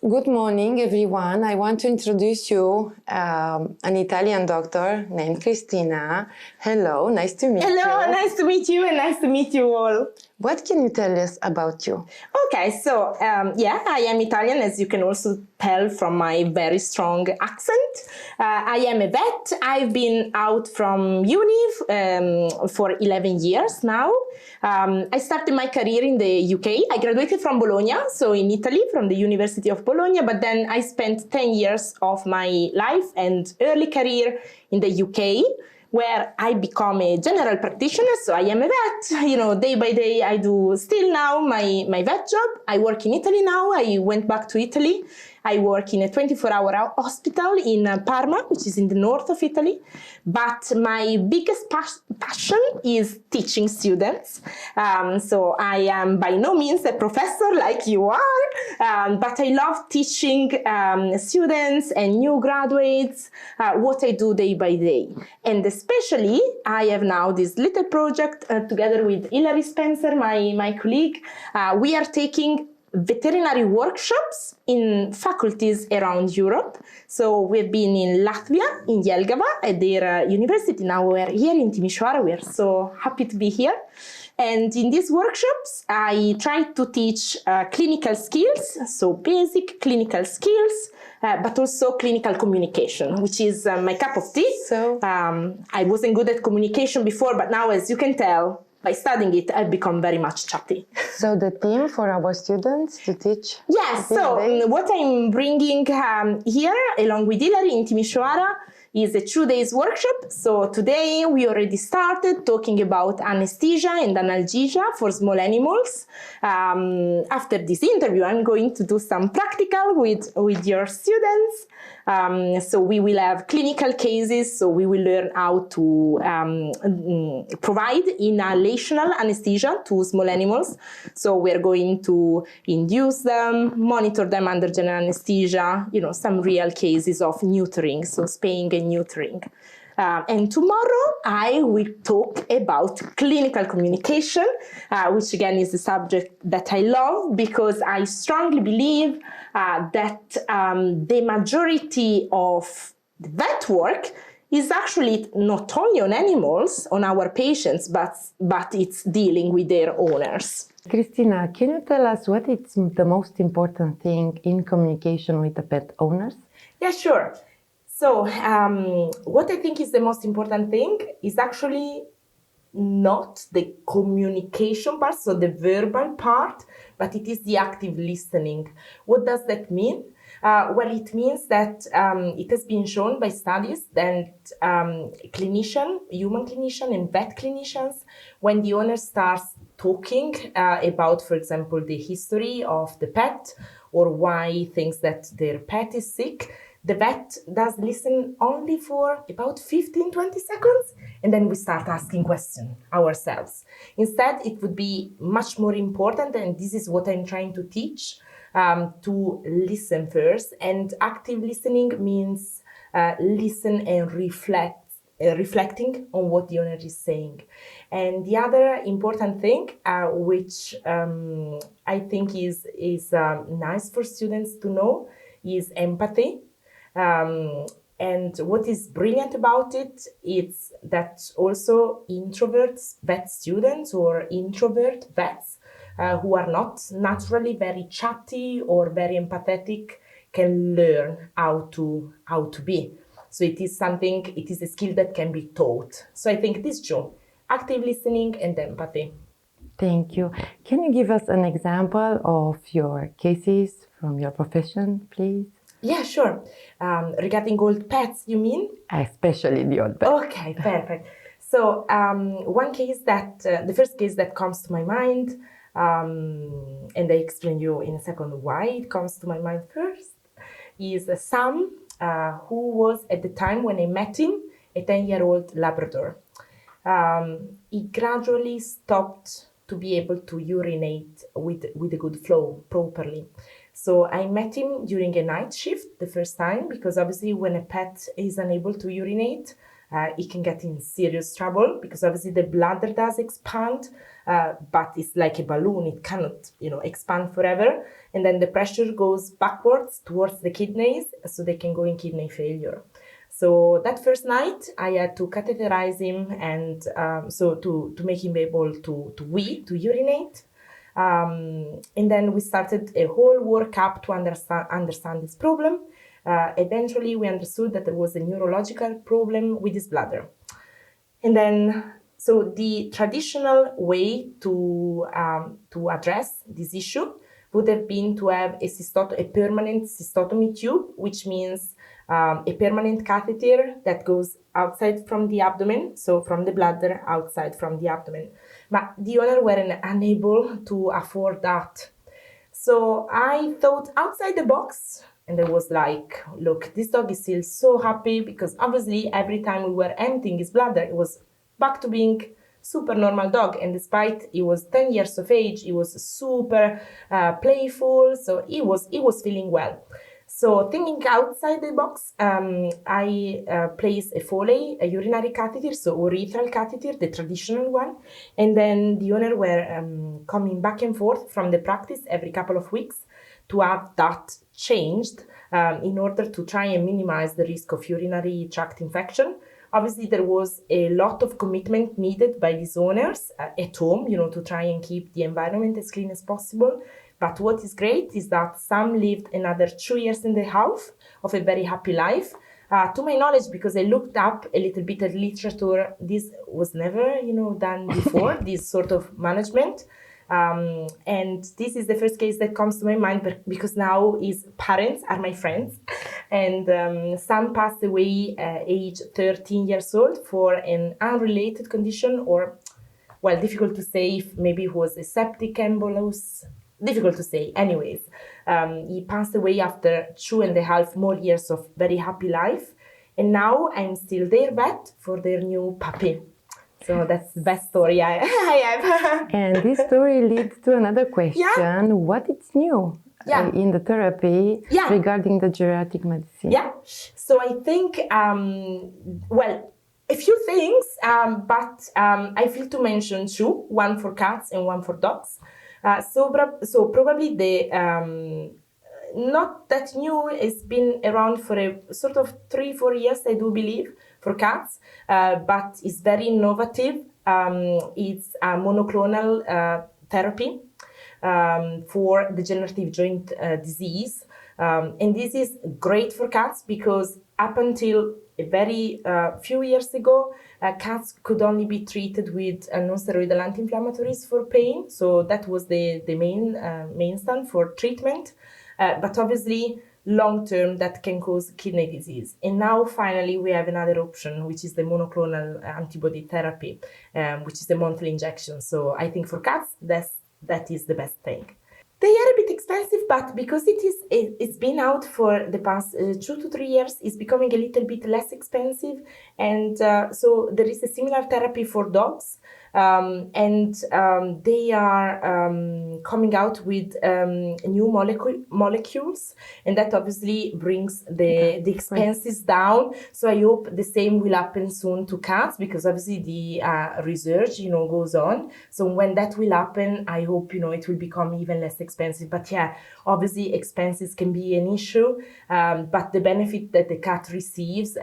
Good morning, everyone. I want to introduce you an Italian doctor named Cristina. Hello, nice to meet you. Hello, nice to meet you and nice to meet you all. What can you tell us about you? Okay, so I am Italian, as you can also tell from my very strong accent. I am a vet. I've been out from uni for 11 years now. I started my career in the UK. I graduated from Bologna, so in Italy, from the University of Bologna, but then I spent 10 years of my life and early career in the UK, where I become a general practitioner, so I am a vet. You know, day by day I do still now my vet job. I work in Italy now. I went back to Italy. I work in a 24-hour hospital in Parma, which is in the north of Italy. But my biggest passion is teaching students. So I am by no means a professor like you are, but I love teaching students and new graduates what I do day by day. And especially, I have now this little project together with Hilary Spencer, my colleague. We are taking veterinary workshops in faculties around Europe. So we've been in Latvia, in Jelgava, at their university. Now we're here in Timișoara. We're so happy to be here. And in these workshops, I try to teach clinical skills, so basic clinical skills, but also clinical communication, which is my cup of tea. So I wasn't good at communication before, but now, as you can tell, by studying it, I've become very much chatty. So the theme for our students to teach? Yes, so what I'm bringing here, along with Hilary in Timișoara, is a 2-day workshop. So today we already started talking about anesthesia and analgesia for small animals. After this interview, I'm going to do some practical with your students. So we will have clinical cases, so we will learn how to provide inhalational anesthesia to small animals. So we're going to induce them, monitor them under general anesthesia, you know, some real cases of neutering, so spaying and neutering. And tomorrow I will talk about clinical communication, which again is a subject that I love because I strongly believe that the majority of the vet work is actually not only on animals, on our patients, but it's dealing with their owners. Cristina, can you tell us what is the most important thing in communication with the pet owners? Yeah, sure. So what I think is the most important thing is actually not the communication part, so the verbal part, but it is the active listening. What does that mean? Well, it means that it has been shown by studies that human clinician and vet clinicians, when the owner starts talking about, for example, the history of the pet or why he thinks that their pet is sick, the vet does listen only for about 15-20 seconds, and then we start asking questions ourselves. Instead, it would be much more important, and this is what I'm trying to teach, to listen first. And active listening means listen and reflecting on what the owner is saying. And the other important thing, which I think is nice for students to know, is empathy. And what is brilliant about it is that also introverts, vet students or introvert vets who are not naturally very chatty or very empathetic can learn how to be. So it is a skill that can be taught. So I think these two, active listening and empathy. Thank you. Can you give us an example of your cases from your profession, please? Yeah, sure. Regarding old pets, you mean? Especially the old pets. Okay, perfect. So the first case that comes to my mind, and I explain you in a second why it comes to my mind first, is Sam, who was at the time when I met him, a 10-year-old Labrador. He gradually stopped to be able to urinate with a good flow properly. So I met him during a night shift the first time, because obviously when a pet is unable to urinate, it can get in serious trouble because obviously the bladder does expand, but it's like a balloon. It cannot, expand forever. And then the pressure goes backwards towards the kidneys, so they can go in kidney failure. So that first night, I had to catheterize him, and so to make him able to urinate. And then we started a whole workup to understand this problem. Eventually, we understood that there was a neurological problem with his bladder. And then, so the traditional way to address this issue would have been to have a permanent cystotomy tube, which means a permanent catheter that goes outside from the abdomen, so from the bladder outside from the abdomen. But the owner were unable to afford that. So I thought outside the box, and I was like, look, this dog is still so happy because obviously every time we were emptying his bladder, it was back to being super normal dog. And despite he was 10 years of age, he was super playful, so he was feeling well. So thinking outside the box, I placed a Foley, a urinary catheter, so urethral catheter, the traditional one. And then the owner were coming back and forth from the practice every couple of weeks to have that changed in order to try and minimize the risk of urinary tract infection. Obviously, there was a lot of commitment needed by these owners at home, to try and keep the environment as clean as possible. But what is great is that some lived another 2.5 years of a very happy life. To my knowledge, because I looked up a little bit at literature, this was never, done before, this sort of management. And this is the first case that comes to my mind because now his parents are my friends. And some passed away age 13 years old for an unrelated condition, or, well, difficult to say if maybe it was a septic embolus. Difficult to say. Anyways, he passed away after 2.5 more years of very happy life. And now I'm still their vet for their new puppy. So that's the best story I have. And this story leads to another question. Yeah. What is new in the therapy regarding the geriatric medicine? Yeah. So I think, a few things, but I feel to mention two, one for cats and one for dogs. So probably the not that new. It's been around for a sort of 3-4 years, I do believe, for cats, but it's very innovative. It's a monoclonal therapy for degenerative joint disease, and this is great for cats because up until a very few years ago, cats could only be treated with non-steroidal anti-inflammatories for pain. So that was the main stand for treatment. But obviously, long-term, that can cause kidney disease. And now, finally, we have another option, which is the monoclonal antibody therapy, which is the monthly injection. So I think for cats, that is the best thing. They are a bit expensive, but because it's been out for the past 2 to 3 years, it's becoming a little bit less expensive. And so there is a similar therapy for dogs. And they are coming out with new molecules, and that obviously brings the expenses down. So I hope the same will happen soon to cats, because obviously the research, goes on. So when that will happen, I hope, it will become even less expensive. But yeah, obviously expenses can be an issue, but the benefit that the cat receives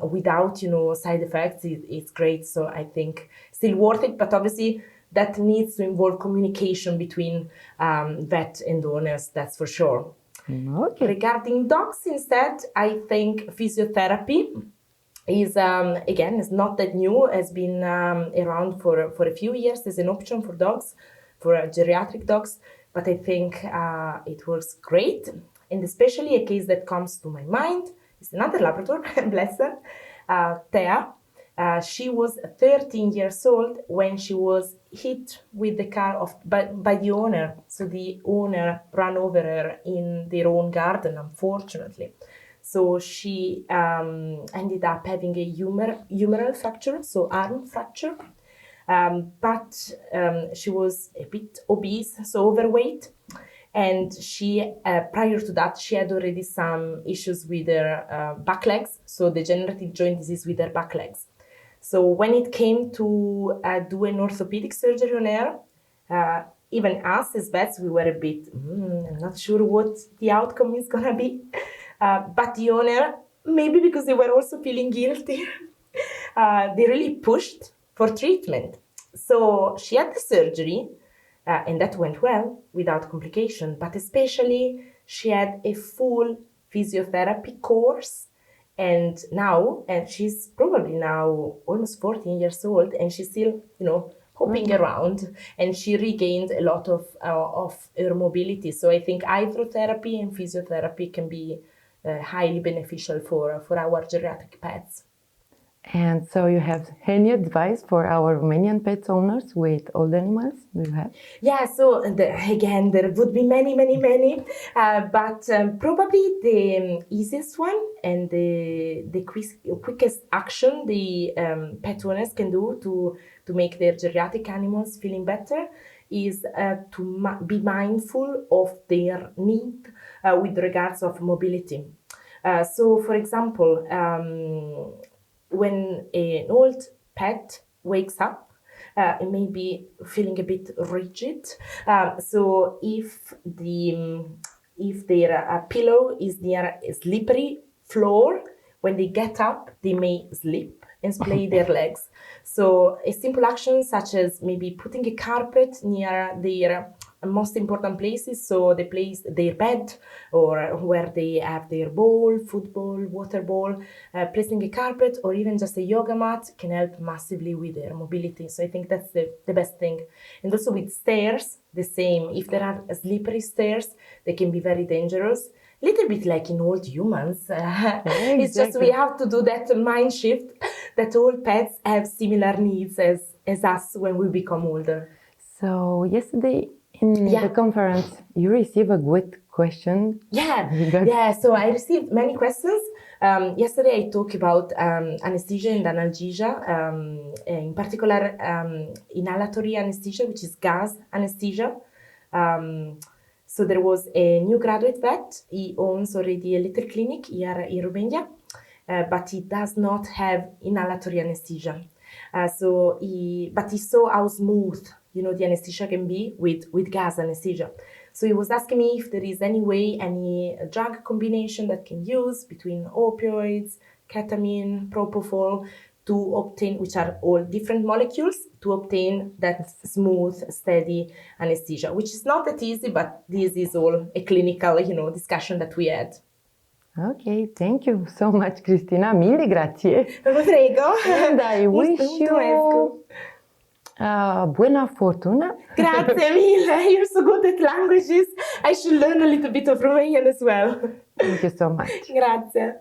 without, side effects is great. So I think still worth it, but obviously that needs to involve communication between vet and owners, that's for sure. Okay. Regarding dogs instead, I think physiotherapy is, again, is not that new, has been around for a few years as an option for dogs, for geriatric dogs, but I think it works great. And especially a case that comes to my mind is another Labrador, bless her, Thea. She was 13 years old when she was hit with the car by the owner. So the owner ran over her in their own garden, unfortunately. So she ended up having a humeral fracture, so arm fracture. But she was a bit obese, so overweight. And she, prior to that, she had already some issues with her back legs, so degenerative joint disease with her back legs. So when it came to do an orthopedic surgery on her, even us as vets, we were a bit, I'm not sure what the outcome is gonna be. But the owner, maybe because they were also feeling guilty, they really pushed for treatment. So she had the surgery, and that went well without complication, but especially she had a full physiotherapy course. And she's probably now almost 14 years old, and she's still, hopping around, and she regained a lot of her mobility. So I think hydrotherapy and physiotherapy can be highly beneficial for our geriatric pets. And so you have any advice for our Romanian pet owners with old animals? Do you have? Yeah, so again, there would be many, but probably the easiest one and the quickest action the pet owners can do to make their geriatric animals feeling better is to be mindful of their need with regards of mobility. So, for example, when an old pet wakes up, it may be feeling a bit rigid. So if their pillow is near a slippery floor, when they get up, they may slip and splay their legs. So a simple action such as maybe putting a carpet near their most important places, so the place, their bed, or where they have their bowl, food bowl, water bowl, placing a carpet or even just a yoga mat can help massively with their mobility. So I think that's the best thing. And also with stairs, the same. If there are slippery stairs, they can be very dangerous. A little bit like in old humans. Exactly. It's just we have to do that mind shift that all pets have similar needs as us when we become older. So yesterday in the conference, you received a good question. Yeah. So I received many questions. Yesterday I talked about anesthesia and analgesia, in particular inhalatory anesthesia, which is gas anesthesia. So there was a new graduate vet. He owns already a little clinic here in Romania, but he does not have inhalatory anesthesia. But he saw how smooth the anesthesia can be with gas anesthesia. So he was asking me if there is any drug combination that can use between opioids, ketamine, propofol to obtain, which are all different molecules, to obtain that smooth, steady anesthesia, which is not that easy, but this is all a clinical, discussion that we had. Okay, thank you so much, Cristina. Mille grazie. Prego. And I wish you buona fortuna. Grazie mille. You're so good at languages. I should learn a little bit of Romanian as well. Thank you so much. Grazie.